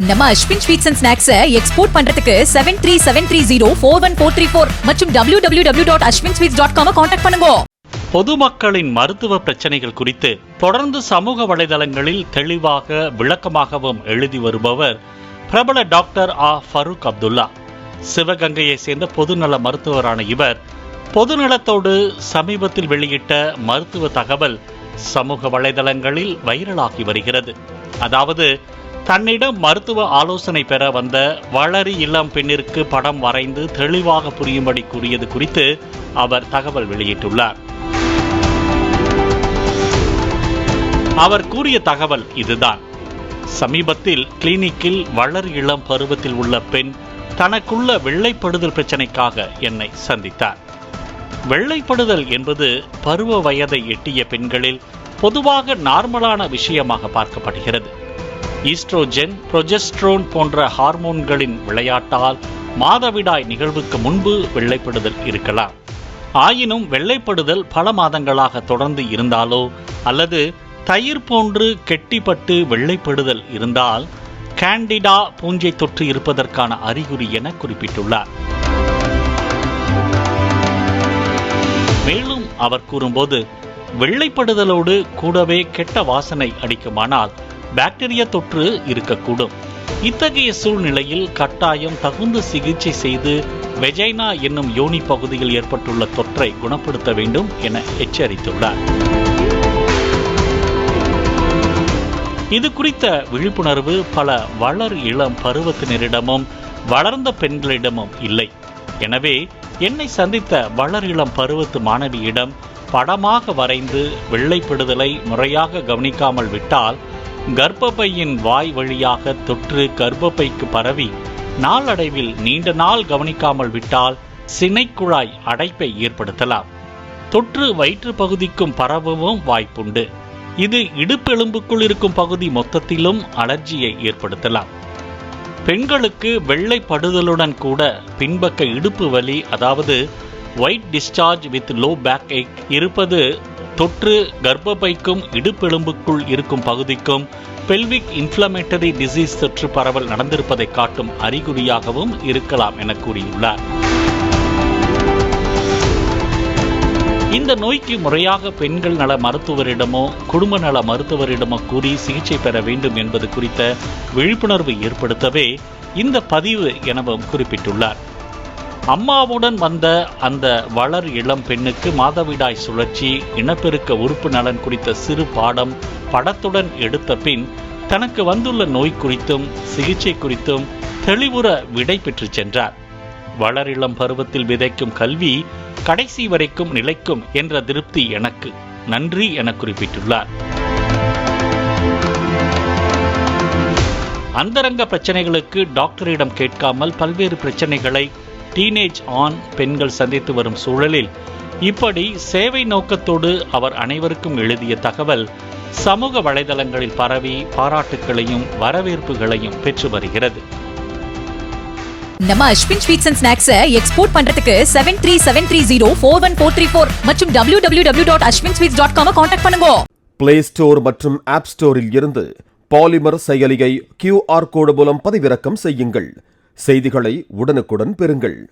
நம்ம Ashwin sweets and snacks export பண்றதுக்கு 7373041434 மற்றும் www.ashwinsweets.com கான்டாக்ட் பண்ணுங்க. பொதுமக்களின் மருத்துவ பிரச்சனைகள் குறித்து தொடர்ந்து சமூக வலைதளங்களில் தெளிவாக விளக்கமாகவும் எழுதி வருபவர் பிரபல டாக்டர் ஃபரூக் அப்துல்லா. சிவகங்கையை சேர்ந்த பொதுநல மருத்துவரான இவர் பொதுநலத்தோடு சமீபத்தில் வெளியிட்ட மருத்துவ தகவல் சமூக வலைதளங்களில் வைரலாகி வருகிறது. அதாவது, தன்னிடம் மருத்துவ ஆலோசனை பெற வந்த வளரி இளம் பெண்ணிற்கு படம் வரைந்து தெளிவாக புரியும்படி கூறியது குறித்து அவர் தகவல் வெளியிட்டுள்ளார். அவர் கூறிய தகவல் இதுதான். சமீபத்தில் கிளினிக்கில் வளர் இளம் பருவத்தில் உள்ள பெண் தனக்குள்ள வெள்ளைப்படுதல் பிரச்சனைக்காக என்னை சந்தித்தார். வெள்ளைப்படுதல் என்பது பருவ வயதை எட்டிய பெண்களில் பொதுவாக நார்மலான விஷயமாக பார்க்கப்படுகிறது. ஈஸ்ட்ரோஜன், புரோஜெஸ்ட்ரோன் போன்ற ஹார்மோன்களின் விளையாட்டால் மாதவிடாய் நிகழ்வுக்கு முன்பு வெள்ளைப்படுதல் இருக்கலாம். ஆயினும் வெள்ளைப்படுதல் பல மாதங்களாக தொடர்ந்து இருந்தாலோ அல்லது தயிர் போன்று கெட்டிப்பட்டு வெள்ளைப்படுதல் இருந்தால் கேண்டிடா பூஞ்சை தொற்று இருப்பதற்கான அறிகுறி என குறிப்பிட்டுள்ளார். மேலும் அவர் கூறும்போது, வெள்ளைப்படுதலோடு கூடவே கெட்ட வாசனை அடிக்குமானால் பாக்டீரியா தொற்று இருக்கக்கூடும். இத்தகைய சூழ்நிலையில் கட்டாயம் தகுந்த சிகிச்சை செய்து வெஜைனா என்னும் யோனி பகுதியில் ஏற்பட்டுள்ள தொற்றை குணப்படுத்த வேண்டும் என எச்சரித்துள்ளார். இது குறித்த விழிப்புணர்வு பல வளர் இளம் பருவத்தினரிடமும் வளர்ந்த பெண்களிடமும் இல்லை. எனவே என்னை சந்தித்த வளர் இளம் பருவத்து மாணவியிடம் படமாக வரைந்து வெள்ளைப்படுதலை முறையாக கவனிக்காமல் விட்டால் கர்ப்பப்பையின் வாய் வழியாக தொற்று கர்ப்பப்பைக்கு பரவி நாளடைவில் நீண்ட நாள் கவனிக்காமல் விட்டால் சினைக்குழாய் அடைப்பை ஏற்படுத்தலாம். தொற்று வயிற்று பகுதிக்கும் பரவவும் வாய்ப்புண்டு. இது இடுப்பெலும்புக்குள் இருக்கும் பகுதி மொத்தத்திலும் அலர்ஜியை ஏற்படுத்தலாம். பெண்களுக்கு வெள்ளைப்படுதலுடன் கூட பின்பக்க இடுப்பு வலி, அதாவது white discharge with low back ache இருப்பது தொற்று கர்ப்பப்பைக்கும் இடுப்பெலும்புக்குள் இருக்கும் பகுதிக்கும் பெல்விக் இன்ஃப்ளமேட்டரி டிசீஸ் தொற்று பரவல் நடந்திருப்பதை காட்டும் அறிகுறியாகவும் இருக்கலாம் என கூறியுள்ளார். இந்த நோய்க்கு முறையாக பெண்கள் நல மருத்துவரிடமோ குடும்ப நல மருத்துவரிடமோ கூறி சிகிச்சை பெற வேண்டும் என்பது குறித்த விழிப்புணர்வு ஏற்படுத்தவே இந்த பதிவு எனவும் குறிப்பிட்டுள்ளார். அம்மாவுடன் வந்த அந்த வளர் இளம் பெண்ணுக்கு மாதவிடாய் சுழற்சி, இனப்பெருக்க உறுப்பு நலன் குறித்த சிறு பாடம் படத்துடன் எடுத்த பின் தனக்கு வந்துள்ள நோய் குறித்தும் சிகிச்சை குறித்தும் தெளிவுற விடை பெற்று சென்றார். வளரிளம் பருவத்தில் விதைக்கும் கல்வி கடைசி வரைக்கும் நிலைக்கும் என்ற திருப்தி எனக்கு. நன்றி என குறிப்பிட்டுள்ளார். அந்தரங்க பிரச்சனைகளுக்கு டாக்டரிடம் கேட்காமல் பல்வேறு பிரச்சனைகளை டீனேஜ் ஆண் பெண்கள் சந்தித்து வரும் சூழலில் இப்படி சேவை நோக்கத்தோடு அவர் அனைவருக்கும் எழுதிய தகவல் சமூக வலைதளங்களில் பரவி பாராட்டுகளையும் வரவேற்புகளையும் பெற்று வருகிறது. நம்ம Ashwin sweets and snacks export பண்றதுக்கு 7373041434 மற்றும் www.ashwinsweets.com கான்டாக்ட் பண்ணுங்க. பிளே ஸ்டோர் மற்றும் ஆப் ஸ்டோரில் இருந்து பாலிமர் செயலியை QR கோடு மூலம் பதிவிறக்கம் செய்யுங்கள். செய்திகளை உடனுக்குடன் பெறுங்கள்.